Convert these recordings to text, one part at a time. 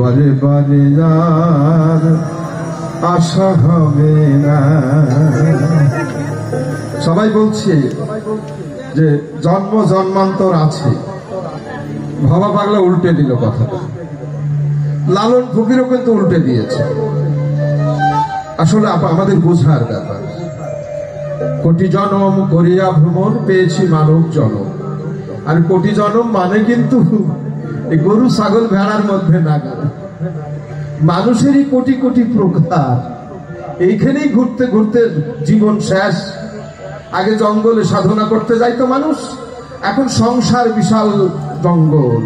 বারে বারে আর আশা হবে না। সবাই বলছে যে জন্ম জন্মান্তর আছে, ভাবা পাগলা উল্টে দিল কথাটা। লালন ফকিরও কিন্তু উল্টে দিয়েছে। আসলে আমাদের বোঝার ব্যাপার, কোটি জনম করিয়া ভ্রমণ পেয়েছি মানব জনম। আর কোটি জনম মানে কিন্তু গরু ছাগল ভেড়ার মধ্যে না, মানুষেরই কোটি কোটি প্রকার। এইখানেই ঘুরতে ঘুরতে জীবন শেষ। আগে জঙ্গলে সাধনা করতে যাইতো মানুষ, এখন সংসার বিশাল জঙ্গল।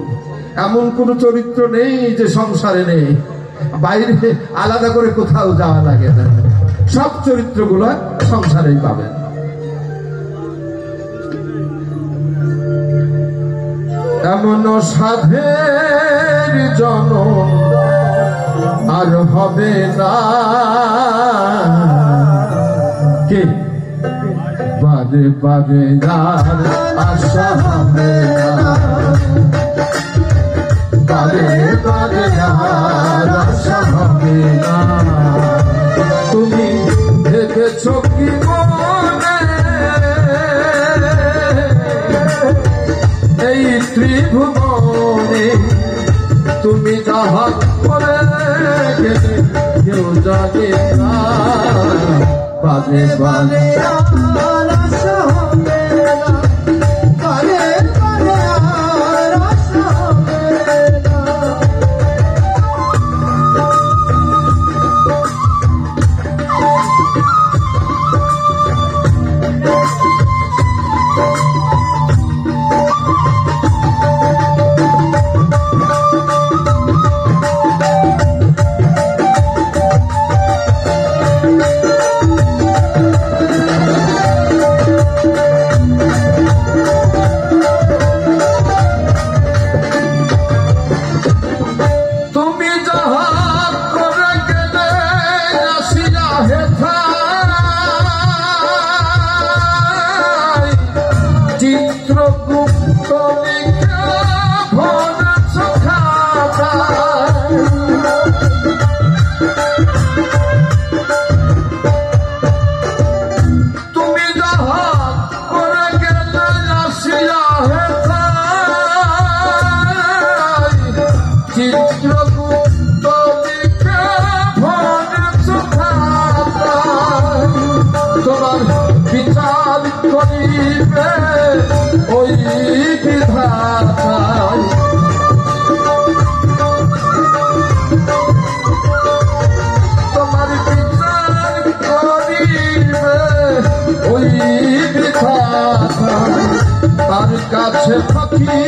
এমন কোন চরিত্র নেই যে সংসারে নেই, বাইরে আলাদা করে কোথাও যাওয়া লাগে না, সব চরিত্রগুলো সংসারেই পাবেন। এমন সাধের জনম আর হবে না, কে বারে বারে আর আশা হবে না, বারে বারে আর আশা হবে না। তুমি ভেবেছ কি মনে এই ত্রিভুবনে তুমি যাহা করে গেলে কেউ জানে না, বারে বারে আর আশা হবে না, বারে বারে আর আশা হবে না। তোমার বিচার করিবে ওই বিধাতায়, তোমার বিচার করিবে ওই বিধাতায়। তার কাছে ফাঁকি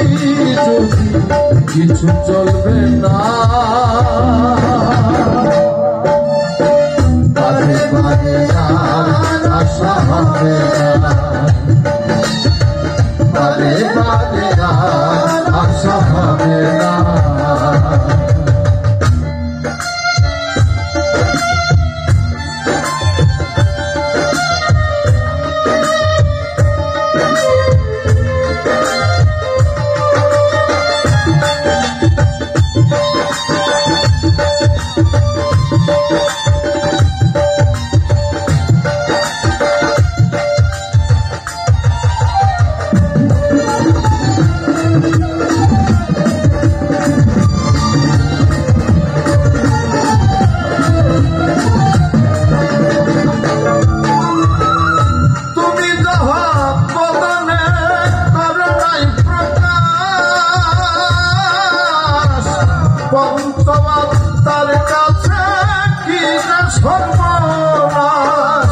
যদি কিছু চলবে না, বারে বারে আর আশা হবে না, বারে বারে আর আশা হবে না। পঞ্চমাত্মার কাছে কি সর্বনাশ,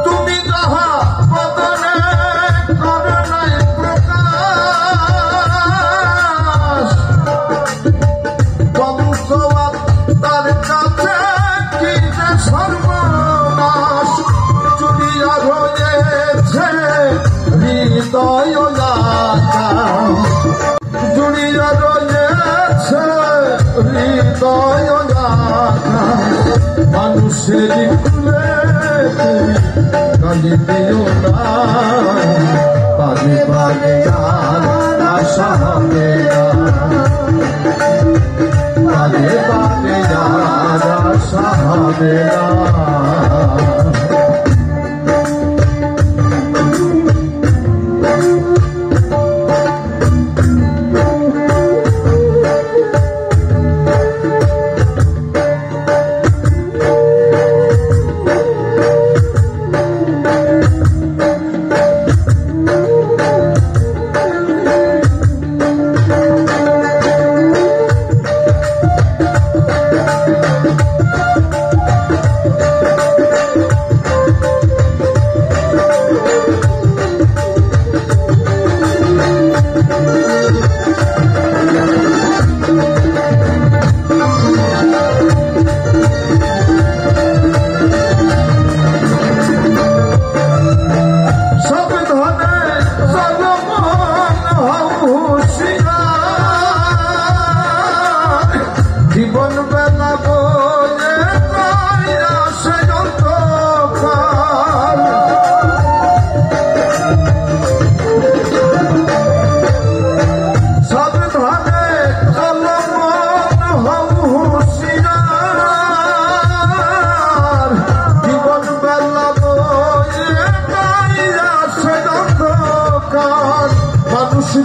তুমি যাহা বদনে করো নাই প্রকাশ, পঞ্চমাত্মার কাছে কি সর্বনাশ। জুড়িয়া রয়েছে হৃদয় জুড়িয়া রয়েছে হৃদয়, মানুষের কুলে তুমি কালি দিও না, বারে বারে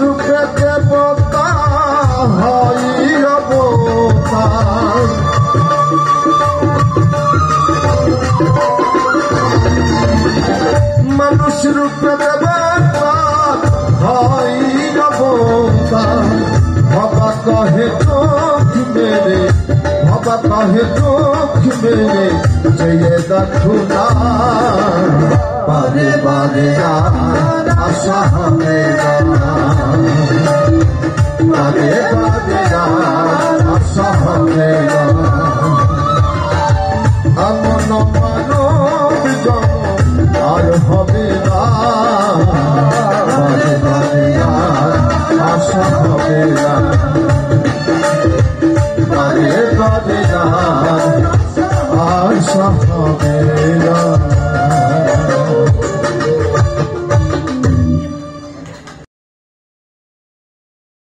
রূপে দেবতা হয় অবতার, মানুষ রূপে দেবতা হয় অবতার। বাবা কহে চোখ মেরে, বাবা কহে চোখ মেরে জয়ে দেখো না, বারে বারে আশা হবে না, বারে বারে আশা হবে না। এমন মানব জন্ম আর হবে না, বারে বারে আশা হবে না, বারে বারে আশা হবে না।